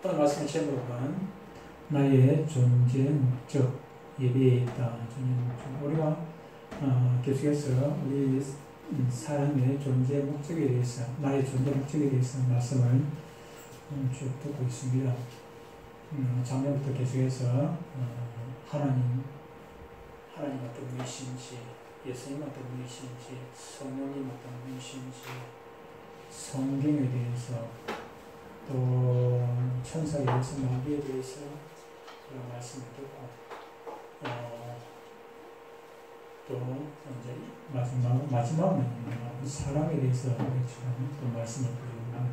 오늘 말씀의 제목은 나의 존재 목적, 예배에 있다. 존재 목적. 우리가 계속해서 우리 사람의 존재 목적에 대해서, 나의 존재 목적에 대해서 말씀을 쭉 듣고 있습니다. 작년부터 계속해서 하나님 어떤 분이신지, 예수님 어떤 분이신지, 성령님 어떤 분이신지, 성경에 대해서, 또 천사에 대해서, 마귀에 대해서 그런 말씀을 듣고, 또 이제 마지막은 사람에 대해서 또 말씀을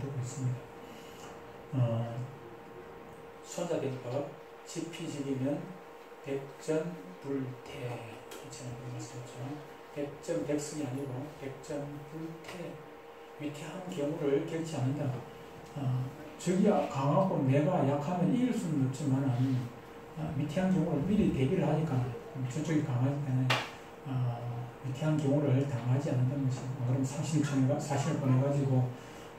듣고 있습니다. 손자병법, 지피지기면 백전불태, 이처럼 말씀했죠. 백전백승이 아니고 백전불태, 위태한 경우를 겪지 않는다. 적이 강하고 내가 약하면 이길 수는 없지만 위태한 경우를 미리 대비를 하니까, 저쪽이 강하니까 위태한 경우를 당하지 않는다는 것이, 그럼 사신을 보내가지고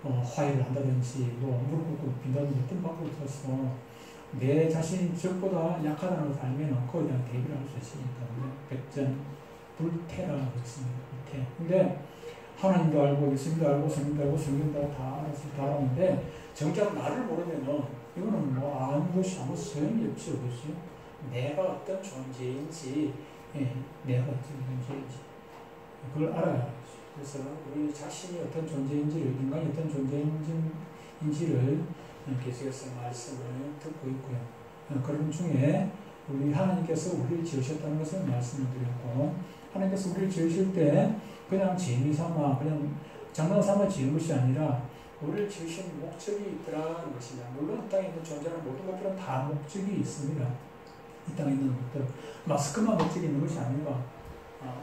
화해를 한다든지, 무릎 꿇고 빈다든지 어떤 방법을 써서 내 자신이 적보다 약하다는 것을 알면 그에 대한 대비를 할 수 있으니까 백전불태라고 했습니다. 불태. 근데 하나님도 알고 예수님도 알고 성령도 알고 성경도 다 알아서 다 알았는데 정작 나를 모르면은 이거는 아는 것이 아무 소용이 없죠. 그렇죠? 내가 어떤 존재인지, 내가 어떤 존재인지 그걸 알아야 하죠. 그래서 우리 자신이 어떤 존재인지를, 인간이 어떤 존재인지를 계속해서 말씀을 듣고 있고요. 그런 중에 우리 하나님께서 우리를 지으셨다는 것을 말씀을 드렸고, 하나님께서 우리를 지으실 때 그냥 재미삼아, 그냥 장난삼아 지은 것이 아니라 우리를 지으신 목적이 있더라는 것입니다. 물론 이 땅에 있는 존재는 모든 것들은 다 목적이 있습니다. 이 땅에 있는 것들, 마스크만 목적이 있는 것이 아니라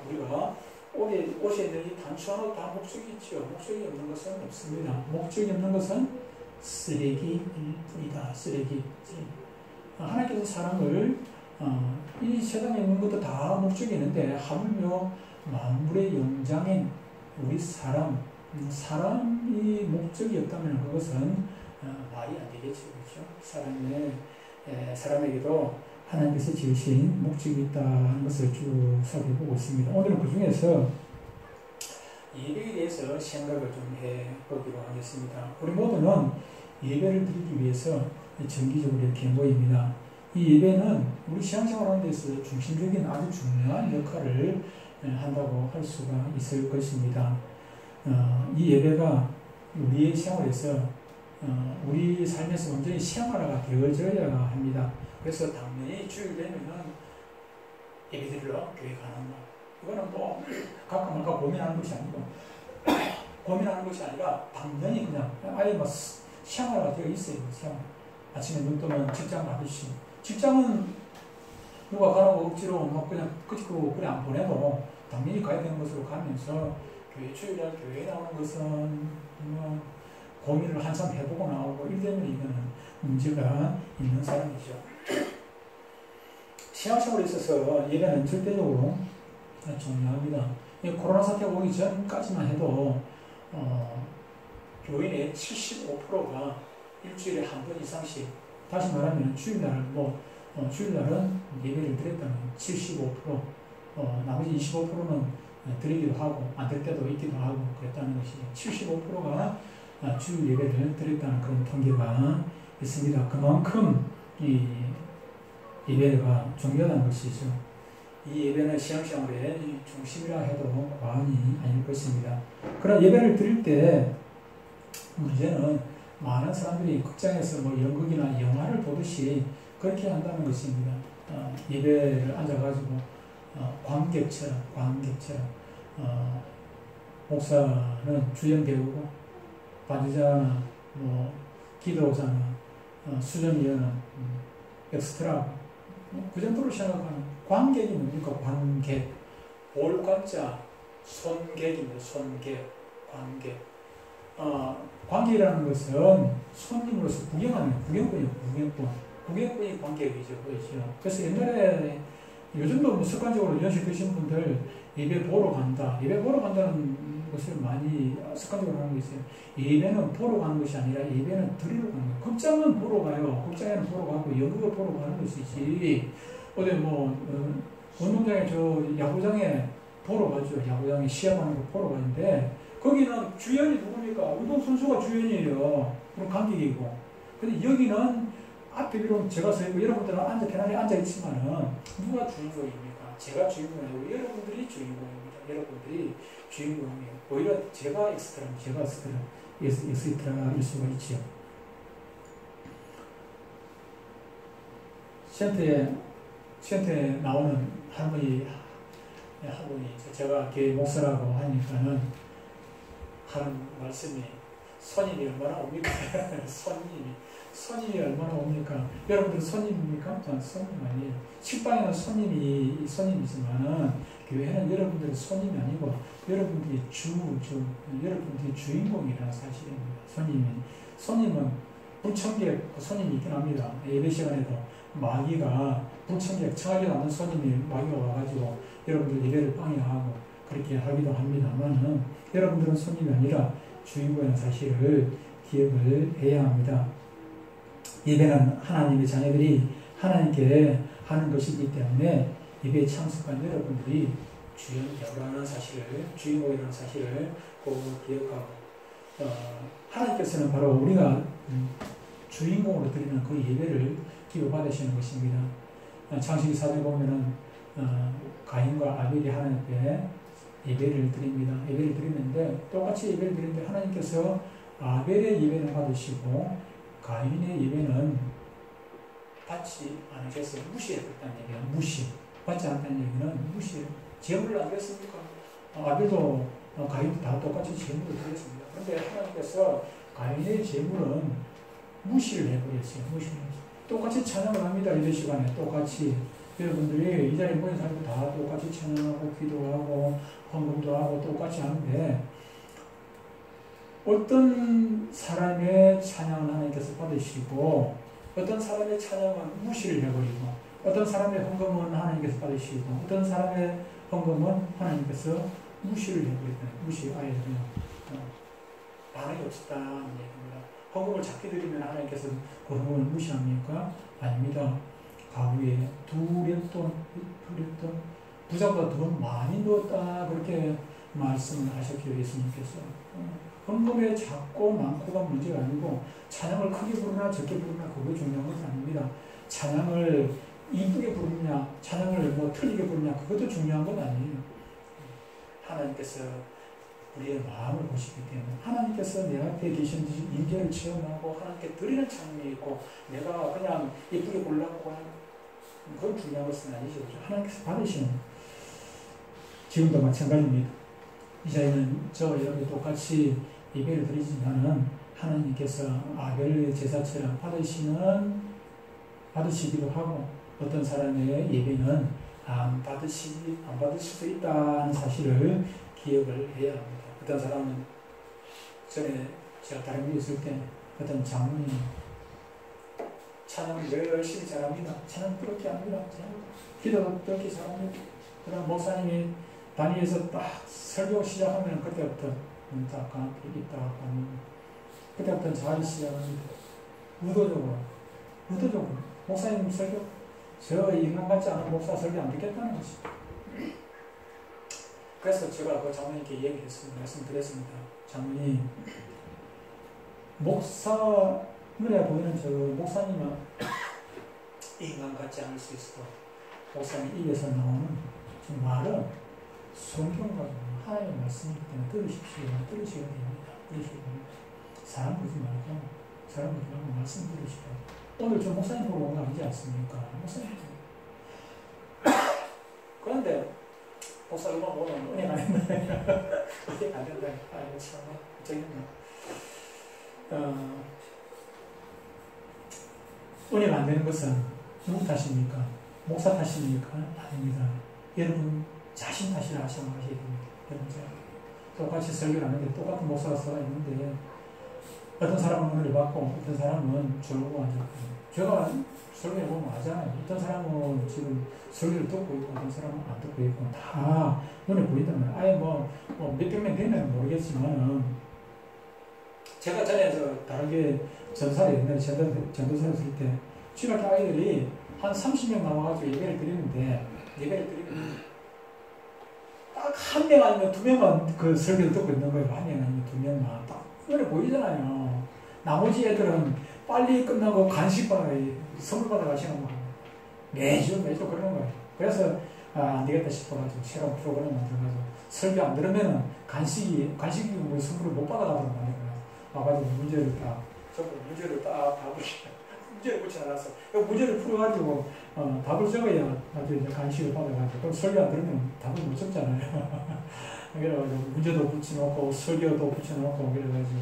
우리가 옷에 있는 이 단추 하나 다 목적이 있죠. 목적이 없는 것은 없습니다. 목적이 없는 것은 쓰레기일 뿐이다. 쓰레기. 하나님께서 사람을 이 세상에 있는 것도 다 목적이 있는데 하물며 만물의 영장인 우리 사람이 목적이 없다면 그것은 말이 안 되겠죠. 그렇죠? 사람에게도 하나님께서 지으신 목적이 있다는 것을 쭉 살펴보고 있습니다. 오늘은 그 중에서 예배에 대해서 생각을 좀 해보기로 하겠습니다. 우리 모두는 예배를 드리기 위해서 정기적으로 이렇게 모입니다. 이 예배는 우리 신앙생활하는 데서 중심적인 아주 중요한 역할을 한다고 할 수가 있을 것입니다. 이 예배가 우리의 생활에서 우리 삶에서 완전히 생활화가 되어져야 합니다. 그래서 당연히 주일 되면은 예배드리러 교회 가는 거, 이거는 가끔 고민하는 것이 아니고 고민하는 것이 아니라 당연히 그냥 아예 생활화가 되어 있어요. 생활. 아침에 눈 뜨면 직장 가듯이, 직장은 누가 가라고 억지로 그냥 끄집고 그래 안 보내도 당연히 가야 되는 것으로 가면서, 주일날 교회에 나오는 것은 고민을 한참 해보고 나오고 이러면 이거는 문제가 있는 사람이죠. 신앙생활에 있어서 예배는 절대적으로 중요합니다. 코로나 사태가 오기 전까지만 해도 교인의 75%가 일주일에 한 번 이상씩, 다시 말하면 주일날은 예배를 드렸다는 75%, 나머지 25%는 드리기도 하고 안 될 때도 있기도 하고 그랬다는 것이, 75%가 주일 예배를 드렸다는 그런 통계가 있습니다. 그만큼 이 예배가 중요한 것이죠. 이 예배는 신앙생활의 중심이라 해도 과언이 아닐 것입니다. 그런 예배를 드릴 때 문제는 많은 사람들이 극장에서 연극이나 영화를 보듯이 그렇게 한다는 것입니다. 예배를 앉아가지고 관객처럼 목사는 주연 배우고, 반주자나 기도자나 수전위원은 엑스트라, 그 정도로 생각하는, 관객이 뭡니까? 관객, 볼관자 손객입니다. 손객, 관객. 관객이라는 것은 손님으로서 구경하는 구경꾼이 관객이죠. 그렇죠. 그래서 옛날에, 요즘도 습관적으로 연식 드신 분들 예배 보러 간다. 예배 보러 간다는 것을 많이 습관적으로 하는 게 있어요. 예배는 보러 가는 것이 아니라 예배는 드리러 가는 거예요. 극장은 보러 가요. 극장에는 보러 가고 연극을 보러 가는 것이지. 어디 운동장에 야구장에 보러 가죠. 야구장에 시합하는 거 보러 가는데 거기는 주연이 누굽니까? 운동선수가 주연이에요. 그럼 관객이고. 근데 여기는 앞에 비록 제가 서 있고 여러분들은 편안히 앉아있지만은 누가 주인공입니까? 제가 주인공이 아니고 여러분들이 주인공입니다. 여러분들이 주인공이에요. 오히려 제가 엑스트라일 수가 있지요. 시한테 나오는 할머니 제가 교회 목사라고 하니까는 하는 말씀이 손님이 얼마나 옵니까? 손님이 얼마나 옵니까? 여러분들 손님입니까? 저는 손님 아니에요. 식당에는 손님이지만은 교회는 여러분들의 손님이 아니고 여러분들이 여러분들이 주인공이라는 사실입니다. 손님은 불청객 손님이 있긴 합니다. 예배 시간에도 마귀가 불청객 청하지 않는 손님이 마귀가 와가지고 여러분들 예배를 방해하고 그렇게 하기도 합니다만은 여러분들은 손님이 아니라 주인공이라는 사실을 기억을 해야 합니다. 예배는 하나님의 자녀들이 하나님께 하는 것이기 때문에 예배에 참석한 여러분들이 주인공이라는 사실을 꼭 기억하고 하나님께서는 바로 우리가 주인공으로 드리는 그 예배를 기뻐받으시는 것입니다. 창세기 4장에 보면은 가인과 아벨이 하나님께 예배를 드립니다. 예배를 드리는데 똑같이 예배를 드리는데 하나님께서 아벨의 예배는 받으시고 가인의 예배는 받지 않으셨어요. 무시했다는 얘기예요. 받지 않았다는 얘기는 무시해요. 제물을 안 드렸습니까? 아벨도 가인도 다 똑같이 제물을 드렸습니다. 그런데 하나님께서 가인의 제물은 무시를 해버렸어요. 똑같이 찬양을 합니다. 예배 시간에 똑같이 여러분들이 이 자리에 모인 사람들 다 똑같이 찬양하고 기도하고 헌금도 하고 똑같이 하는데 어떤 사람의 찬양은 하나님께서 받으시고 어떤 사람의 찬양은 무시를 해버리고 어떤 사람의 헌금은 하나님께서 받으시고 어떤 사람의 헌금은 하나님께서 무시를 해버리고 아예 그냥 반응이 없었다는 얘기입니다. 헌금을 작게 드리면 하나님께서 그 헌금을 무시합니까? 아닙니다. 가구에 두렸던 부자보다 돈 많이 넣었다 그렇게 말씀을 하셨기에 예수님께서 헌금에 작고 많고가 문제가 아니고 찬양을 크게 부르나 적게 부르나 그거 중요한 것은 아닙니다. 찬양을 이쁘게 부르냐 찬양을 틀리게 부르냐 그것도 중요한 건 아니에요. 하나님께서 우리의 마음을 보시기 때문에 하나님께서 내 앞에 계신 임재를 체험하고 하나님께 드리는 찬양이 있고 내가 그냥 예쁘게 보려고 하는 그건 중요한 것은 아니죠. 하나님께서 받으시는 지금도 마찬가지입니다. 이 자리는 저와 여러분이 똑같이 예배를 드리지만은 하나님께서 아벨의 제사처럼 받으시기도 하고 어떤 사람의 예배는 안 받으실 수 있다는 사실을 기억을 해야 합니다. 어떤 사람은 전에 제가 다른 데 있을 때 어떤 장로님 찬양을 열심히 잘합니다. 찬양 그렇게 합니다. 기도도 그렇게 잘합니다. 그러나 목사님이 단위에서 딱 설교 시작하면 그때부터 딱 그때부터 잘 시작합니다. 의도적으로 목사님 설교 저 인간 같지 않은 목사 설교 안 듣겠다는 것이. 그래서 제가 그 장로님께 얘기했습니다. 말씀드렸습니다. 장로님 목사 눈에 보이는 저 목사님은 인간 같지 않을 수 있어. 목사님 입에서 나오는 저 말은 성경과 하나님의 말씀이기 때문에 들으셔야 됩니다. 사람 보지 말고 말씀 들으시고 오늘 저 목사님 보러 온 거 아니지 않습니까? 목사님 그런데 목사 음악 보면 은혜가 안 된다. 은혜가 안 된다. 아이고 참 어쩌겠나. 은혜가 안 되는 것은 누구 탓입니까? 목사 탓입니까? 아닙니다. 여러분 자신 탓이라 생각하셔야 됩니다. 여러분 똑같이 설교를 하는데 똑같은 목사가 있는데 어떤 사람은 은혜를 받고 어떤 사람은 저러고 앉았고 제가 설교를 보면 알잖아요. 어떤 사람은 지금 설교를 듣고 있고 어떤 사람은 안 듣고 있고 다 눈에 보인다면 아예 몇백 명 되면 모르겠지만은 제가 전에 다르게 전사를 옛날에 전도사를 쓸 때 중학교 아이들이 한 30명 나와가지고 예배를 드리는데 딱 한 명 아니면 두 명만 그 설교를 듣고 있는 거예요. 한 명 아니면 두 명만 딱 눈에 보이잖아요. 나머지 애들은 빨리 끝나고 간식 선물 받아 가시는 거예요. 매주 그러는 거예요. 그래서 안 되겠다 싶어가지고 새로운 프로그램을 만들어가지고 설교 안 들으면은 간식이 뭐 선물을 못 받아가도록 만들어요. 와가지고 문제를 딱 문제를 붙여 놨어. 문제를 풀어가지고 답을 적어야 아주 이제 간식을 받아가지고 그럼 설교 안 들으면 답을 못 적잖아요. 그래가지고 문제도 붙여놓고 설교도 붙여놓고 그래가지고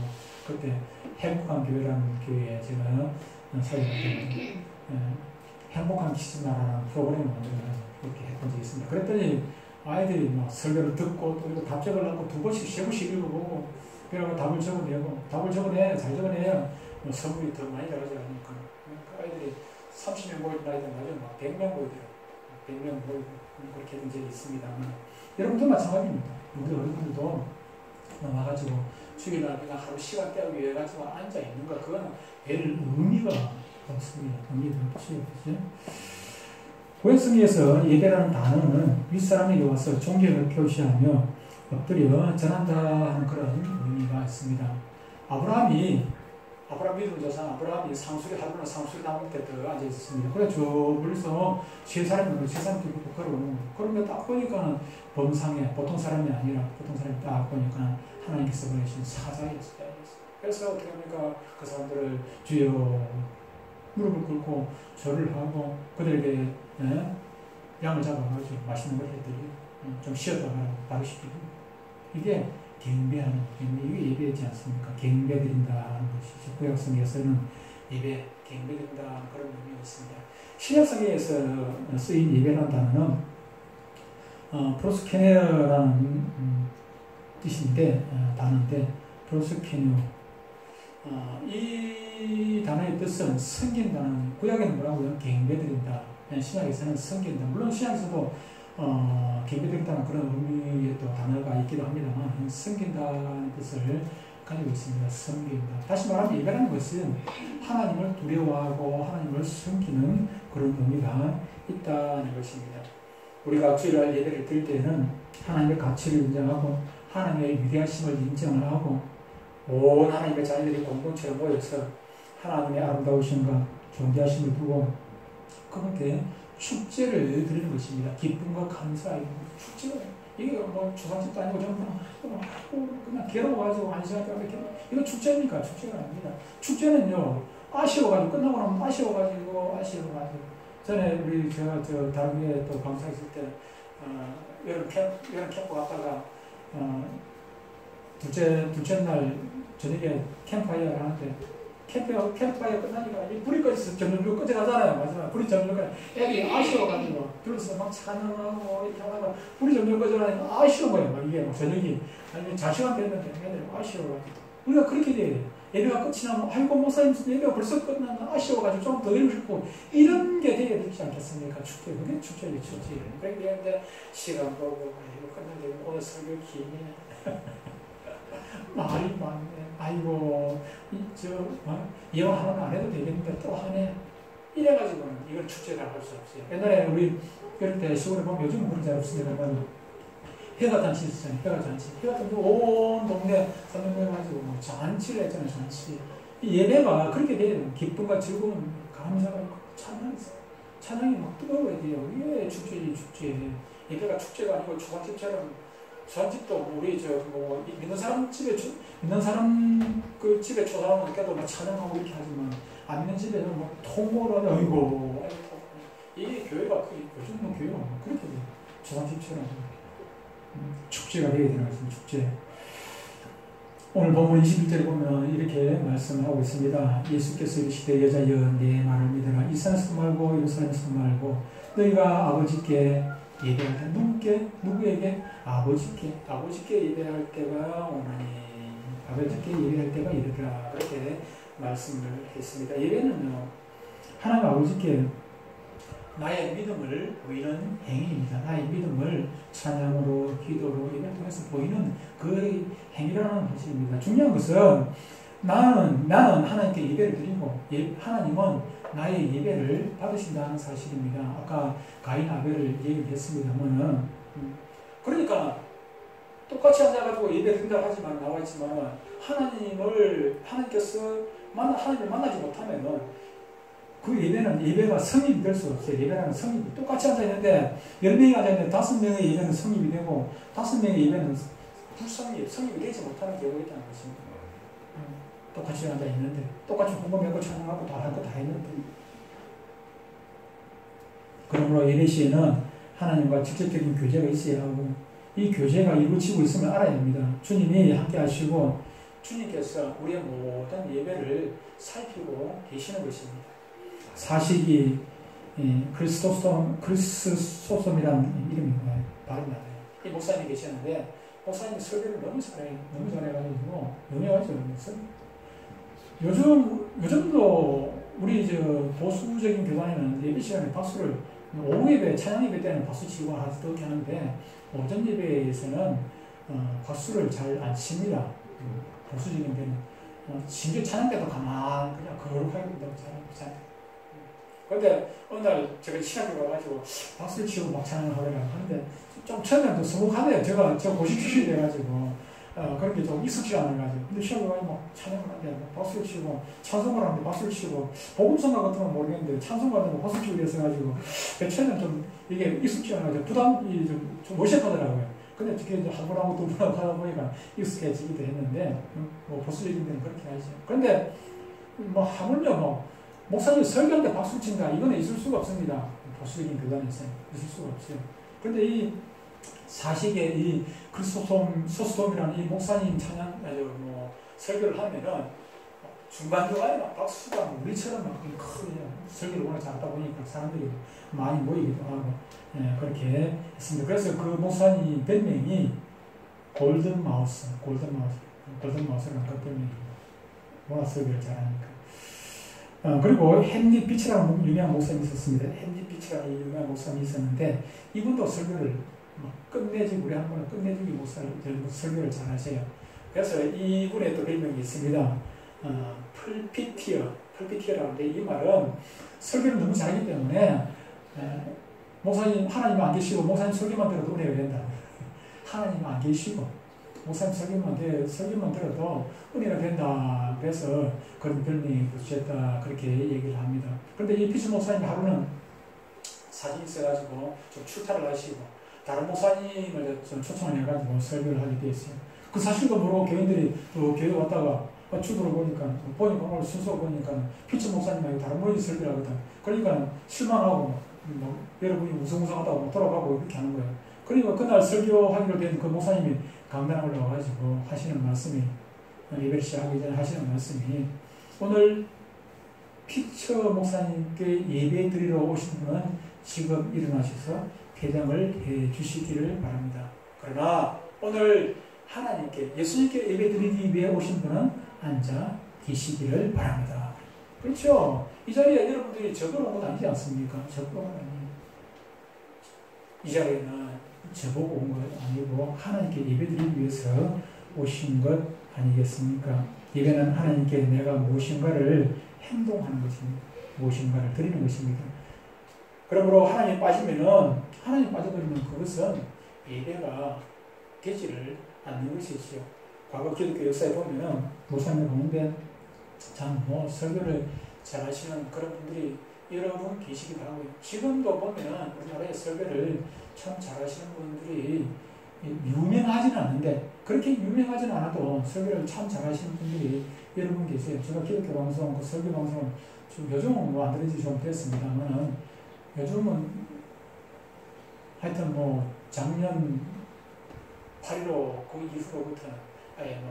그때 행복한 교회라는 교회에 제가 사역을 행복한 키즈나라는 프로그램을 만들어서 그렇게 했던 적이 있습니다. 그랬더니 아이들이 막 설교를 듣고 또 이거 답 적으려고 2번씩 3번씩 읽어보고 그래서 답을 적어내야 잘 적어내야 선물이 더 많이 나가지 않으니까 그 아이들이 30명 모이던 아이들 나중에 막 100명 모이더라고요. 100명 모이고 그렇게 된 적이 있습니다만 여러분도 마찬가지입니다. 우리 어른들도 와가지고 주일날 그냥 하루 시간 때우기 위해 가지고 앉아 있는 거 그거는 별 의미가 없습니다. 의미가 없죠. 구약성경에서 예배라는 단어는 윗사람에게 와서 존경을 표시하며 엎드려 전한다 하는 그런 의미가 있습니다. 아브라함 믿음 조상 아브라함이 하루나 상수리 나무 밑에 앉아 있었습니다. 그래 저 멀리서 세 사람이 길고 걸어오는 거예요. 그런데 딱 보니까 범상에 보통 사람이 아니라 보통 사람이 딱 보니까 하나님께서 보내신 사자였어요. 그래서 어떻게 합니까? 그 사람들을 주여 무릎을 꿇고 절을 하고 그들에게 양을 잡아가지고 맛있는 걸 해드리고 좀 쉬었다 가라고 바로 시키고 이게 경배하는 이게 예배이지 않습니까? 경배드린다는 것이죠. 구약성경에서는 예배, 경배드린다는 그런 의미가 있습니다. 신약성경에서 쓰인 예배라는 단어는 프로스케네어라는 단어인데 프로스케네어 이 단어의 뜻은 섬긴다는 구약에는 뭐라고요? 경배드린다. 신약에서는 섬긴다. 물론 신약에서도 경배드린다는 그런 의미의 또 단어가 있기도 합니다만 섬긴다는 뜻을 가지고 있습니다. 섬긴다. 다시 말하면 예배라는 것은 하나님을 두려워하고 하나님을 섬기는 그런 의미가 있다는 것입니다. 우리가 주일날 예배를 드릴 때는 하나님의 가치를 인정하고 하나님의 위대하심을 인정을 하고 온 하나님의 자녀들이 공동체로 모여서 하나님의 아름다우심과 존귀하심을 두고 그분께 축제를 드리는 것입니다. 기쁨과 감사의 축제가 이게 뭐 주상집도 아니고 그냥 괴로워가지고 한 시간 동안 이거 축제입니까? 축제가 아닙니다. 축제는요 아쉬워가지고 끝나고 나면 아쉬워가지고 전에 우리 제가 다른 게 또 강사했을 때 여름 캠프 갔다가 둘째 날 저녁에 캠프파이어를 하는데 캠프파이어 끝나니까 불이 꺼져서 점점 꺼져가잖아요. 맞아요. 불이 점점 애들이 아쉬워가지고 둘이서 막 찬양하고 이렇게 하다가 불이 점점 꺼져가니까 아쉬운 거예요. 막 이게 저녁이 아니면 자시간 됐는데 애들이 아쉬워가지고 우리가 그렇게 돼야 돼요. 예배가 끝이 나면 아이고 목사님 예배가 벌써 끝났나 아쉬워가지고 좀 더 일을 싶고 이런 게 돼야 되지 않겠습니까? 축제 그게 축제지 축제. 그런데 시간 보고 이거 끝났는데 오늘 설교 기네. 말이 많네. 아이고, 이거 하나는 안 해도 되겠는데 또 하네. 이래가지고는 이걸 축제라고 할 수 없어요. 옛날에 우리 그럴 때 시골에 보면 요즘은 그런 잘 없습니다만 해가 잔치 있었잖아요. 해가 잔치 온 동네 사람 모여가지고 뭐 잔치를 했잖아요. 잔치. 이 예배가 그렇게 돼요. 기쁨과 즐거움, 감사가 있고 찬양이 막 뜨거워야 돼요. 이게 축제지 축제. 예배가 축제가 아니고 주상집처럼 주상집도 우리 믿는 사람 집에 그 집에 초상하면 그래도 막 찬양하고 이렇게 하지만 안 믿는 집에는 막 통보를 하냐 아이고 이 교회가 요즘은 교회가 그렇게 돼요. 주상집처럼 축제가 되어야 되는 것입니다. 축제. 오늘 본문 21절에 보면 이렇게 말씀하고 있습니다. 예수께서 이르시되 여자여 내 말을 믿으라. 이 산에서도 말고 이 산에서도 말고 너희가 아버지께 예배할 때 누구에게? 아버지께 예배할 때가 오나니 가볍게 예배할 때가 이르더라. 그렇게 말씀을 했습니다. 예배는요, 하나님 아버지께 나의 믿음을 보이는 행위입니다. 나의 믿음을 찬양으로, 기도로, 예배를 통해서 보이는 그 행위라는 것입니다. 중요한 것은 나는 하나님께 예배를 드리고 하나님은 나의 예배를 받으신다는 사실입니다. 아까 가인 아벨을 얘기했습니다만은 그러니까 똑같이 앉아가지고 예배 드린다고 하지만 나와 있지만 하나님을 만나지 못하면은 그 예배가 성립이 될 수 없어요. 예배라는 성립이 똑같이 앉아 있는데 10명이 앉아 있는데 5명의 예배는 성립이 되고 5명의 예배는 성립이 되지 못하는 경우가 있다는 것입니다. 똑같이 앉아 있는데 똑같이 헌금하고 찬양하고 다 할 거 다 했는데 그러므로 예배 시에는 하나님과 직접적인 교제가 있어야 하고 이 교제가 이루어지고 있음을 알아야 합니다. 주님이 함께 하시고 주님께서 우리의 모든 예배를 살피고 계시는 것입니다. 사식이 크리스토솜이라는 이름이 발음이 나요. 이 목사님이 계시는데 목사님이 설교를 너무 잘해가지고 유명하죠. 요즘도 우리 보수적인 교단에는 예배 시간에 박수를 오후 예배, 찬양 예배 때는 박수 치고 그렇게 하는데 오전 예배에서는 박수를 잘 안 칩니다. 보수적인 데는 심지어 찬양 때도 가만 그냥 거룩하게 잘. 그런데 어느 날 제가 신학교 가가지고 박수를 치고 막 찬양을 하더라고요. 하는데 좀 처음에는 좀 서먹하네요. 제가 고시 출신이 돼가지고 그런 게 좀 익숙지 않아가지고. 근데 신학교 가서 막 찬양을 하는데 박수를 치고 찬송을 하는데 박수를 치고 복음성가 같은 건 모르겠는데 찬송가 같은 거 박수를 치고 이랬어가지고 처음에는 좀 이게 익숙지 않아가지고 부담이 좀 어색하더라고요. 근데 어떻게 이제 한 번하고 두 번하고 하다 보니까 익숙해지기도 했는데 뭐 보수적인 데는 그렇게 하죠. 그런데 뭐 하물며 목사님 설교할 때 박수 친다 이거는 있을 수가 없습니다. 보수적인 교단에서 있을 수가 없어요. 그런데 이 사식의 이 크리스토솜이라는 이 목사님 찬양 설교를 하면은 중간중간에 막 박수가 우리처럼 막 크게 설교를 워낙 잘하다 보니까 사람들이 많이 모이기도 하고 그렇게 했습니다. 그래서 그 목사님 별명이 골든마우스라는 그 별명입니다. 워낙 설교를 잘하니까. 그리고 헨리 비치라는 유명한 목사님이 있었습니다. 헨리 비치라는 유명한 목사님이 있었는데 이분도 설교를 끝내주기 우리 한 번은 끝내주기 설교를 잘 하세요. 그래서 이분의 또 별명이 있습니다. 풀피티어라는데 이 말은 설교를 너무 잘하기 때문에 목사님 하나님 안 계시고 목사님 설교만 들어도 은혜가 된다. 하나님 안 계시고 목사님 설교만 들어도 은혜가 된다. 그래서 그런 별명이 붙였다. 그렇게 얘기를 합니다. 그런데 이 피치 목사님 하루는 사진이 있어가지고 좀 출타를 하시고 다른 목사님을 좀 초청을 해가지고 설교를 하게 되었어요. 그 사실도 모르고 교인들이 또 교회 왔다가 주도를 보니까 오늘 순서 보니까 피치 목사님 말고 다른 분이 설교를 하거든. 그러니까 실망하고 여러분이 우성우성하다고 돌아가고 이렇게 하는 거예요. 그러니까 그날 설교하기로 된 그 목사님이 강단에 올라와가지고 하시는 말씀이 예배를 시작하기 전에 하시는 말씀이 오늘 피처 목사님께 예배 드리러 오신 분은 지금 일어나셔서 회장을 해 주시기를 바랍니다. 그러나 오늘 하나님께 예수님께 예배 드리기 위해 오신 분은 앉아 계시기를 바랍니다. 그렇죠? 이 자리에 여러분들이 적으러 온 건 아니지 않습니까? 적으러 온 건 아니에요. 이 자리에는 저보고 온 것 아니고 하나님께 예배 드리기 위해서 오신 것 아니겠습니까? 예배는 하나님께 내가 무엇인가를 행동하는 것입니다. 무엇인가를 드리는 것입니다. 그러므로 하나님 빠져버리면 그것은 예배가 되지를 않는 것이지요. 과거 기독교 역사에 보면은 목사님을 보는데 참 설교를 잘 하시는 그런 분들이 여러 분 계시기도 하고요. 지금도 보면은 우리나라의 설교를 참 잘하시는 분들이 유명하지는 않는데 그렇게 유명하지는 않아도 설교를 참 잘하시는 분들이 여러 분 계세요. 제가 기독교 방송, 설교 방송 요즘은 안 들어지 좀 됐습니다만은 요즘은 하여튼 작년 8.15 그 이후로부터는 아예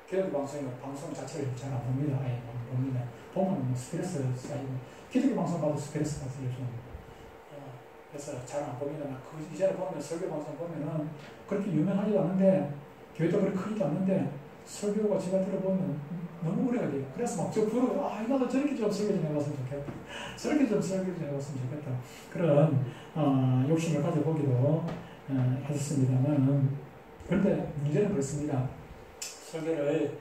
기독교 방송 자체를 잘 안 봅니다. 아예 봅니다. 보면 스트레스 쌓이고 기독교 방송 봐도 스트레스 받아요. 요즘. 그래서 잘 안 봅니다. 그 이전에 보면 설교 방송 보면은 그렇게 유명하지도 않은데 교회도 그렇게 크지도 않는데 설교가 제가 들어보면 너무 오래가 돼요. 그래서 막 저 부르고, 나도 저렇게 좀 설교 좀 해봤으면 좋겠다. 저렇게 좀 설교 좀 해봤으면 좋겠다. 그런, 욕심을 가져보기도 했었습니다만, 그런데 문제는 그렇습니다. 설교를,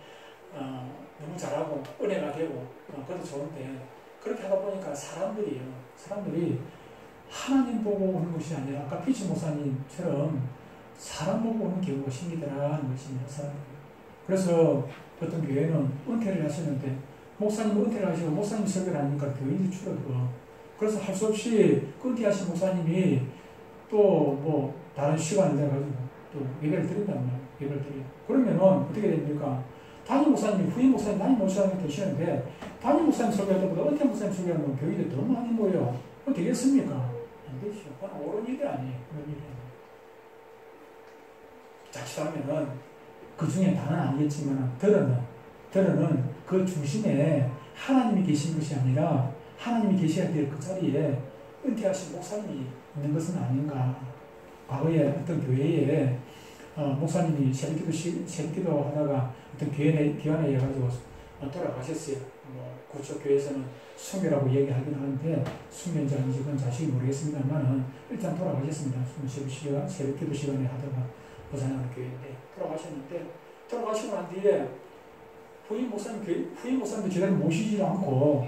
너무 잘하고, 은혜가 되고, 그것도 좋은데, 그렇게 하다 보니까 사람들이 하나님 보고 오는 것이 아니라, 아까 피치 목사님처럼 사람 보고 오는 경우가 생기더라는 것입니다. 사람들이. 그래서 어떤 교회는 은퇴를 하시는데 목사님 은퇴를 하시고 목사님 설교를 하니까 교인이 줄어들어. 그래서 할 수 없이 은퇴하신 목사님이 또 뭐 다른 시간을 내가지고 또 예배를 드린단 말이에요. 예배를 드려. 그러면은 어떻게 됩니까? 담임 목사님이 후임 목사님, 담임 목사님이 되시는데 담임 목사님 설교할 때보다 은퇴 목사님 설교하면 교인들이 더 많이 모여. 그럼 되겠습니까? 안 되죠. 그건 옳은 일이 아니에요. 그런 일이 아니에요. 자칫하면은 그 중에 다는 아니겠지만 들어는 그 중심에 하나님이 계신 것이 아니라 하나님이 계셔야 될 그 자리에 은퇴하신 목사님이 있는 것은 아닌가. 과거에 어떤 교회에 목사님이 새벽기도 하다가 어떤 기관에 해가지고 돌아가셨어요. 그쪽 교회에서는 순교라고 얘기하긴 하는데 순교인지 아닌지 그건 자세히 모르겠습니다만 일단 돌아가셨습니다. 새벽기도 시간에 하다가 부산하는 교회인데 돌아가시고 난 뒤에 후임 목사님도 제대로 모시지 않고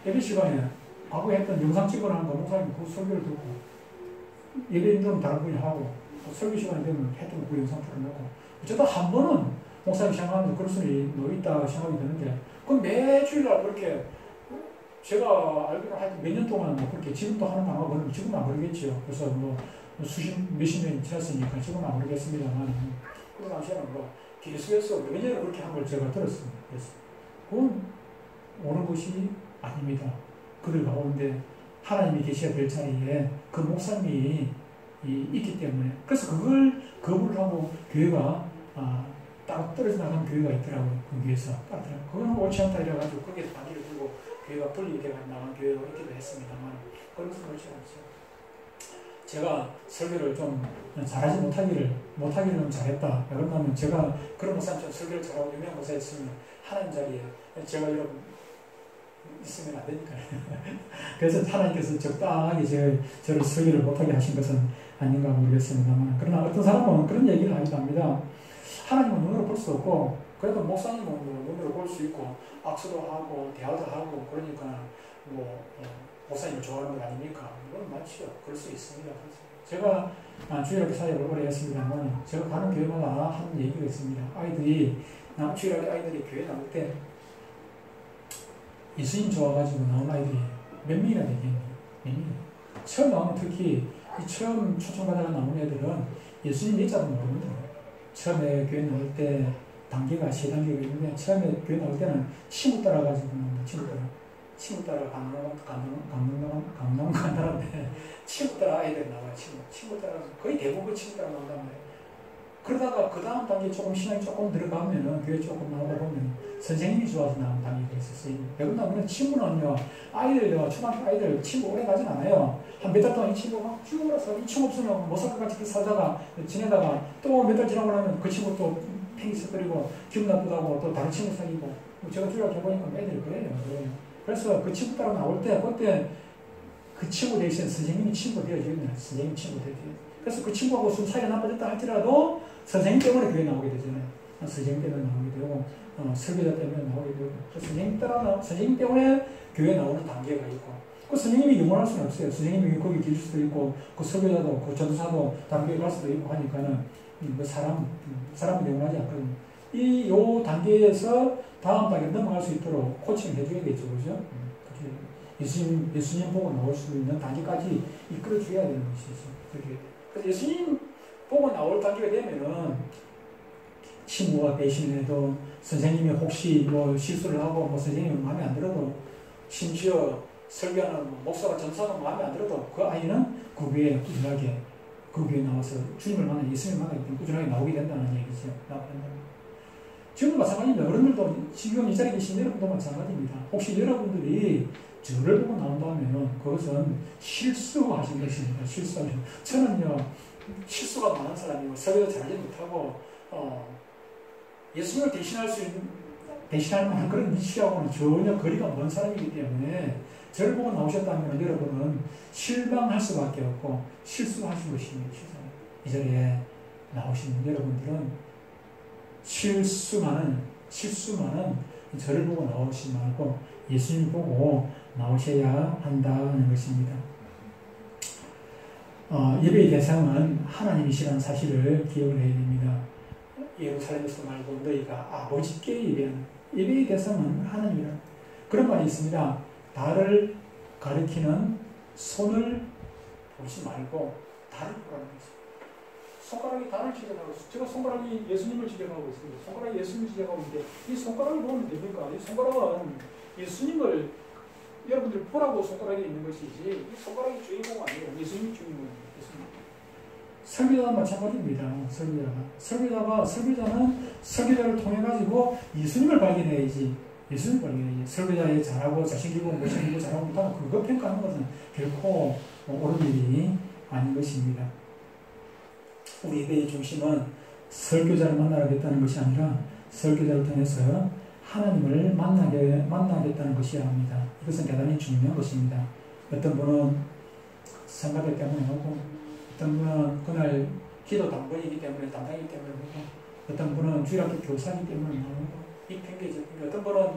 예배 시간에 과거에 했던 영상 찍어놓은 거 목사님 그 설교를 듣고 예배인들은 다른 분이 하고 설교 시간이 되면 했던 그 영상 풀어놓고 어쩌다 한 번은 목사님 생각하면서 그럴 수는 있다 생각이 드는데 그럼 매주일날 그렇게 제가 알기로 한 몇 년 동안 그렇게 지금도 하는 거 아마 그러면 지금은 안 그러겠지요. 그래서 몇십 년이 지났으니까 지금은 안 그러겠습니다만 그 당시에는 계속해서 몇 년을 그렇게 한 걸 제가 들었습니다. 그래서 그건 옳은 것이 아닙니다. 그들 가운데 하나님이 계셔야 될 자리에 그 목사님이 있기 때문에 그래서 그걸 거부를 하고 교회가 따로 떨어져 나간 교회가 있더라고요. 그 교회에서 그건 옳지 않다 이래가지고 거기에서 반기를 들고 교회가 분리되어 나간 교회가 있기도 했습니다만 그런 것은 옳지 않죠. 제가 설교를 좀 잘하지 못하기는 잘했다. 그러면 제가 그런 목사님처럼 설교를 잘하고 유명한 목사였으면 하나님 자리에 제가 여러분 있으면 안 되니까요. 그래서 하나님께서 적당하게 저를 설교를 못하게 하신 것은 아닌가 모르겠습니다만 그러나 어떤 사람은 그런 얘기를 하기도 합니다. 하나님은 눈으로 볼 수 없고 그래도 목사님은 눈으로 볼 수 있고 악수도 하고 대화도 하고 그러니까 목사님을 좋아하는 거 아닙니까? 이건 맞죠. 그럴 수 있습니다. 제가 주일학교 사역을 오래 했습니다만 제가 가는 교회마다 하는 얘기가 있습니다. 주일학교 아이들이 교회 나올 때 예수님 좋아가지고 나온 아이들이 몇 명이나 되겠니? 처음 나오면 특히 처음 초청받아가 나온 애들은 예수님 예자도 모릅니다. 처음에 교회 나올 때 단계가 3단계가 있는데 처음에 교회 나올 때는 친구 따라가지고 나옵니다. 친구 따라 강남 간다는데 친구 따라 아이들이 나와요. 친구 따라 거의 대부분 친구 따라 나온단 말이에요. 그러다가 그 다음 단계 조금 신앙이 조금 들어가면은 교회 조금 나오다 보면 선생님이 좋아서 나온 단계가 있었어요. 그러면 친구는요 아이들 초등학교 아이들 친구 오래 가진 않아요. 한 몇 달 동안 이 친구가 쭉 오라서 이 친구 없으면 못 살 것 같이 살다가 지내다가 또 몇 달 지나고 나면 그 친구 또 팽이 섞어리고 기분 나쁘다고 또 다른 친구 사귀고 제가 주일학교 해보니까 애들이 그래요. 그래서 그 친구 따라 나올 때 그때 그 친구 대신 선생님이 친구 되어주는 선생님 친구 되어줘요. 그래서 그 친구하고 좀 사이가 나빠졌다 할지라도 선생님 때문에 교회 나오게 되잖아요. 선생님 때문에 나오게 되고 설교자 때문에 나오게 되고 선생님 때문에 교회 나오는 단계가 있고 그 선생님이 영원할 수는 없어요. 선생님이 거기 계실 수도 있고 그 설교자도 그 전도사도 다른 교회 갈 수도 있고 하니까는 그 사람은 영원하지 않거든요. 요 단계에서 다음 단계 넘어갈 수 있도록 코칭을 해줘야겠죠. 그죠? 예수님 보고 나올 수 있는 단계까지 이끌어줘야 되는 것이죠. 그래서 예수님 보고 나올 단계가 되면은 친구가 대신해도 선생님이 혹시 실수를 하고 선생님이 마음에 안 들어도 심지어 설교하는 목사가 전사가 마음에 안 들어도 그 아이는 그 교회에 꾸준하게 그 교회에 나와서 주님을 만나 예수님을 만나기 때문에 꾸준하게 나오게 된다는 얘기죠. 지금도 마찬가지입니다. 어른들도 지금 이 자리에 계신 여러분도 마찬가지입니다. 혹시 여러분들이 저를 보고 나온다면 그것은 실수하신 것입니다. 실수하신. 저는요 실수가 많은 사람이고 설교도 잘하지 못하고 예수님을 대신할 만한 그런 위치하고는 전혀 거리가 먼 사람이기 때문에 저를 보고 나오셨다면 여러분은 실망할 수밖에 없고 실수하신 것입니다. 이 자리에 나오신 여러분들은 실수만은 저를 보고 나오시지 말고 예수님 보고 나오셔야 한다는 것입니다. 예배의 대상은 하나님이시라는 사실을 기억을 해야 됩니다. 예루살렘에서 말고 너희가 아버지께 예배하는 예배의 대상은 하나님이라. 그런 말이 있습니다. 달을 가리키는 손을 보지 말고 달을 보라는 거죠. 손가락이 달을 지적하고 있어요. 제가 손가락이 예수님을 지적하고 있습니다. 손가락이 예수님을 지적하고 있는데 이 손가락을 보면 됩니까? 이 손가락은 예수님을 여러분들 보라고 손가락이 있는 것이지 이 손가락이 주인공 아니에요. 예수님이 주인공입니다. 설교자와 마찬가지입니다. 설교자는 설교자를 통해 가지고 예수님을 발견해야지. 설교자의 잘하고 자신기고 못생기고 잘하고 못하고 그거 평가하는 것은 결코 옳은 일이 아닌 것입니다. 우리 예배의 중심은 설교자를 만나겠다는 것이 아니라 설교자를 통해서 하나님을 만나겠다는 것이어야 합니다. 이것은 대단히 중요한 것입니다. 어떤 분은 성가대 때문에 오고, 어떤 분은 그날 기도 담당이기 때문에 오고, 어떤 분은 주일학교 교사이기 때문에 나오고, 이 핑계죠. 어떤 분은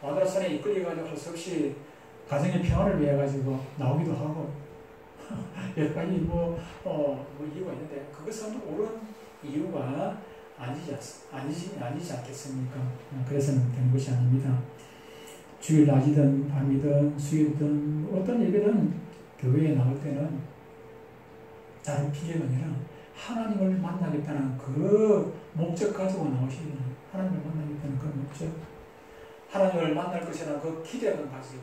마누라산에 이끌려가지고 할 수 없이 가정의 평화를 위해 가지고 나오기도 하고, 여러 가지 이유가 있는데, 그것은 옳은 이유가 아니지 않겠습니까? 그래서는 되는 것이 아닙니다. 주일 낮이든 밤이든 수요일이든 어떤 예배든 교회에 나올 때는 다른 핑계가 아니라 하나님을 만나겠다는 그 목적 가지고 나오셔야 돼요. 하나님을 만나겠다는 그 목적. 하나님을 만날 것이라는 그 기대감 가지고.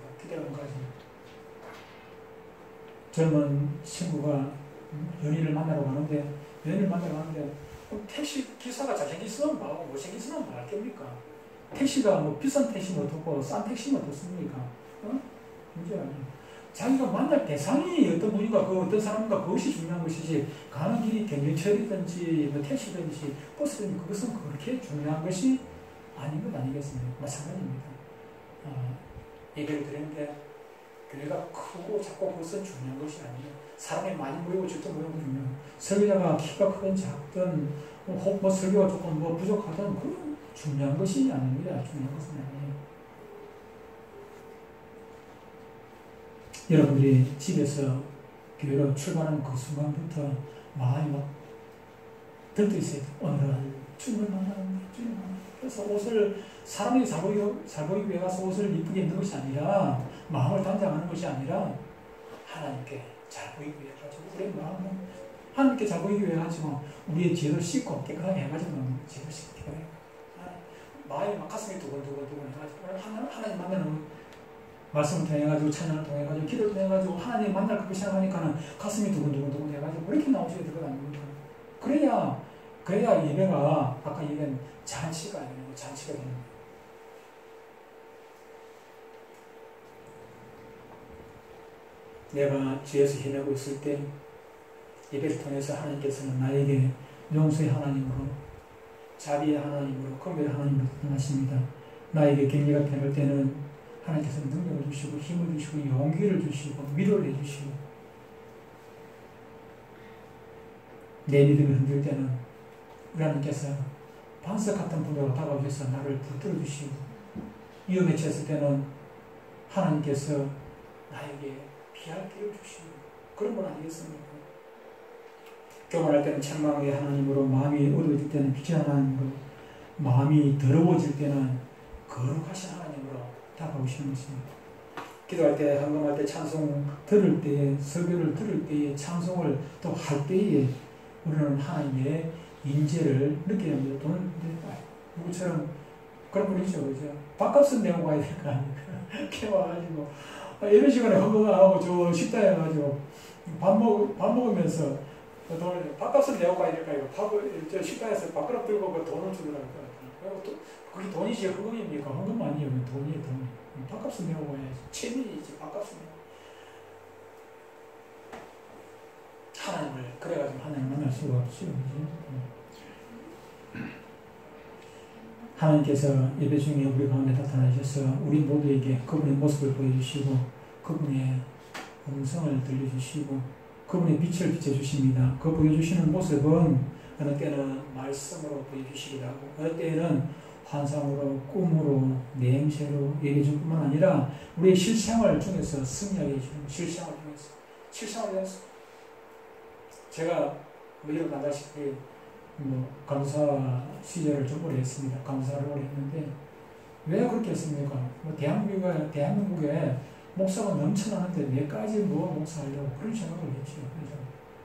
젊은 친구가 연인을 만나러 가는데 택시 기사가 잘생겼으면 뭐하고 못생겼으면 뭐 할 겁니까? 택시가 뭐 비싼 택시는 어떻고 싼 택시는 어떻습니까? 문제가 아니에요. 자기가 만날 대상이 어떤 분인가 그 어떤 사람인가 그것이 중요한 것이지 가는 길이 경유철이든지 뭐 택시든지 버스든지 그것은 그렇게 중요한 것이 아닌 것 아니겠습니까? 마찬가지입니다. 예배를 드리는데 교회가 크고 작고 그것은 중요한 것이 아니에요. 사람이 많이 모이고 적게 모이는 건 중요해요. 설교자가 키가 크든 작든 뭐 설교가 조금 부족하든 그건 중요한 것이 아닙니다. 중요한 것은 아니에요. 여러분들이 집에서 교회로 출발하는 그 순간부터 마음이 막 들떠있어요. 오늘은 주님을 만나는 그래서 옷을 사람이 잘 보이기 위해 가서 옷을 이쁘게 입는 것이 아니라 마음을 단장하는 것이 아니라 하나님께 잘 보이기 위해 가지고 우리의 마음은 하나님께 잘 보이기 위해 가지고 우리의 죄를 씻고 깨끗하게 해가지고 죄를 씻고 깨끗하게 마음이 막 가슴이 두근두근 해가지고 하나님 만나는 말씀을 통해가지고 찬양을 통해가지고 기도를 통해가지고 하나님 만날 그렇게 생각하니까는 가슴이 두근두근 해가지고 그렇게 나오셔야 될 것 아닙니까? 그래야 예배가 아까 얘기한 잔치가 아니에요. 잔치가 되는 거예요. 내가 죄에서 헤매고 있을 때 예배를 통해서 하나님께서는 나에게 용서의 하나님으로 자비의 하나님으로 긍휼의 하나님으로 나타나십니다. 나에게 격려가 필요할 때는 하나님께서는 능력을 주시고 힘을 주시고 용기를 주시고 위로를 해주시고 내 믿음이 흔들 때는 우리 하나님께서 반석 같은 분으로 다가오셔서 나를 붙들어 주시고 위험에 처했을 때는 하나님께서 나에게 피할 길을 주시고 그런 분 아니겠습니까? 교만할 때는 책망의 하나님으로 마음이 어두워질 때는 빛의 하나님으로 마음이 더러워질 때는 거룩하신 하나님으로 다가오시는 것입니다. 기도할 때, 헌금할 때, 찬송 들을 때에, 설교를 들을 때에, 찬송을 또 할 때에 우리는 하나님의 인재를 느껴야 합니다. 돈을 누구처럼 그런 분이죠, 그죠? 밥값은 내고 가야 될 거 아닙니까? 이렇게 와가지고 이런 시간에 헌금을 하고 저 식당에 가가지고 밥 먹으면서 돈을 밥값은 내고 가야 될까 이거 저 식당에서 밥그릇 들고 그 돈을 주더라고요. 그리고 그게 돈이지 헌금입니까? 헌금 아니에요. 돈이에요, 돈. 밥값은 내고 가야지. 체면이지 밥값은 내고. 하나님을 그래가지고 하나님 만날 수가 없어요. 하나님께서 예배 중에 우리 가운데 나타나셔서 우리 모두에게 그분의 모습을 보여주시고 그분의 음성을 들려주시고 그분의 빛을 비춰주십니다. 그 보여주시는 모습은 어느 때는 말씀으로 보여주시기도 하고 어느 때는 환상으로, 꿈으로, 내행체로 얘기해 줄 뿐만 아니라 우리의 실생활 중에서 승리하게 해주는 실생활 중에서 실생활 중에서 제가 뭐 이런 나다시피 강사 시절을 좀 오래 했습니다. 강사를 오래 했는데 왜 그렇게 했습니까? 대한민국에 목사가 넘쳐나는데 내까지 목사하려고 그런 생각을 했죠.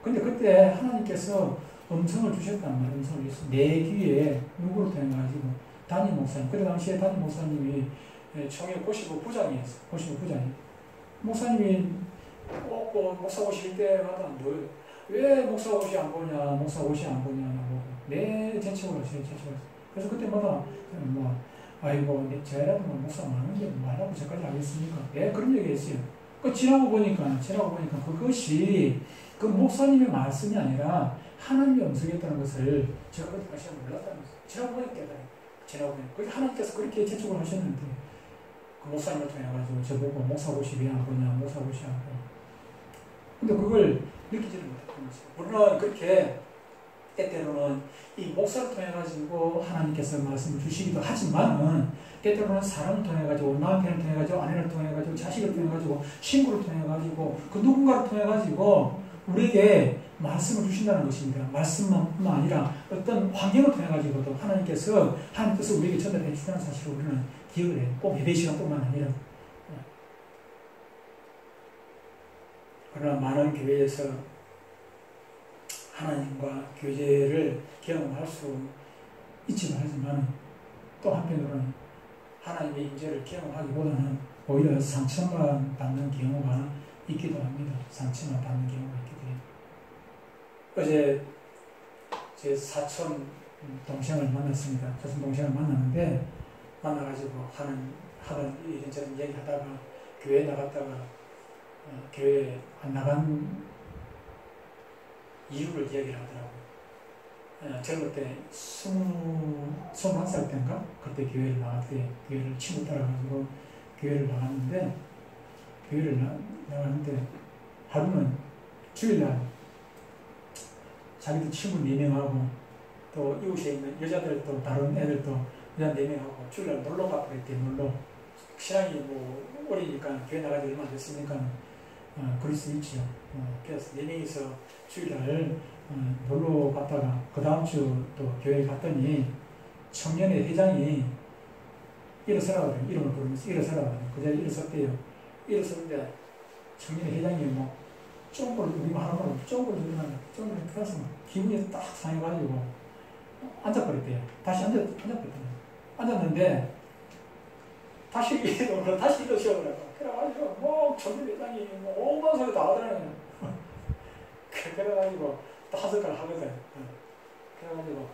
근데 그때 하나님께서 음성을 주셨단 말이에요. 음성을 주셨어요. 내 귀에 누구를 통해가지고 담임 목사님, 그때 당시에 담임 목사님이 총회 95부장이었어요. 95부장이. 목사님이 목사 오실 때마다 왜 목사 옷이 안 보냐, 목사 옷이 안 보냐고 내 재촉을 하세요, 재촉을. 그래서 그때마다 아이고, 저라도 목사 많은데 말라고 저까지 알겠습니까? 네, 그런 얘기 했어요. 지나고 보니까 그것이 그 목사님의 말씀이 아니라 하나님의 음성이었다는 것을 제가 그때 다시 몰랐다는 거예요. 지나고 보니까 하나님께서 그렇게 재촉을 하셨는데 그 목사님을 통해가지고 저보고 목사 옷이 왜 안 보냐, 목사 옷이 안 보냐. 근데 그걸 느끼지를 못했던 거죠. 물론 그렇게 때때로는 이 목사를 통해가지고 하나님께서 말씀을 주시기도 하지만은 때때로는 사람을 통해가지고 남편을 통해가지고 아내를 통해가지고 자식을 통해가지고 친구를 통해가지고 그 누군가를 통해가지고 우리에게 말씀을 주신다는 것입니다. 말씀만뿐만 아니라 어떤 환경을 통해가지고도 하나님께서 하나님 뜻을 우리에게 전달해 주시다는 사실을 우리는 기억을 해요. 꼭 예배 시간뿐만 아니라. 그러나 많은 교회에서 하나님과 교제를 경험할 수 있지만 하지만 또 한편으로는 하나님의 임재를 경험하기보다는 오히려 상처만 받는 경우가 있기도 합니다. 상처만 받는 경우가 있기도 해요. 어제 제 사촌 동생을 만났습니다. 사촌 동생을 만났는데 만나가지고 하던 이런저런 얘기하다가 교회 나갔다가 교회 안 나간 이유를 이야기를 하더라고요. 젊을 때 21살 때인가? 그때 교회를 나갔대. 교회를 친구 따라가지고 교회를 나갔는데 하루는 주일날 자기도 친구 4명하고 또 이웃에 있는 여자들도 다른 애들도 여자 4명하고 주일날 놀러 가버렸대. 놀러. 신앙이 어리니까 교회 나가지 얼마 안 됐으니까 그럴 수 있죠. 그래서 4명이서 주일날 놀러 갔다가 그 다음 주 또 교회에 갔더니 청년회 회장이 일어서라고 그래요. 이름을 부르면서 일어서라고 그래요. 그 자리에 일어섰대요. 일어섰는데 청년회 회장이 우리가 하는 쪽을 누르면 쪽을 펴서 기분이 딱 상해가지고 앉아버렸대요. 다시 앉아버렸대요. 앉았는데 다시 일어서더라고. 그래가지고 청년 회장이 온갖 소리 다 하더라고요. 그래가지고 또 하석을 하거든. 그래가지고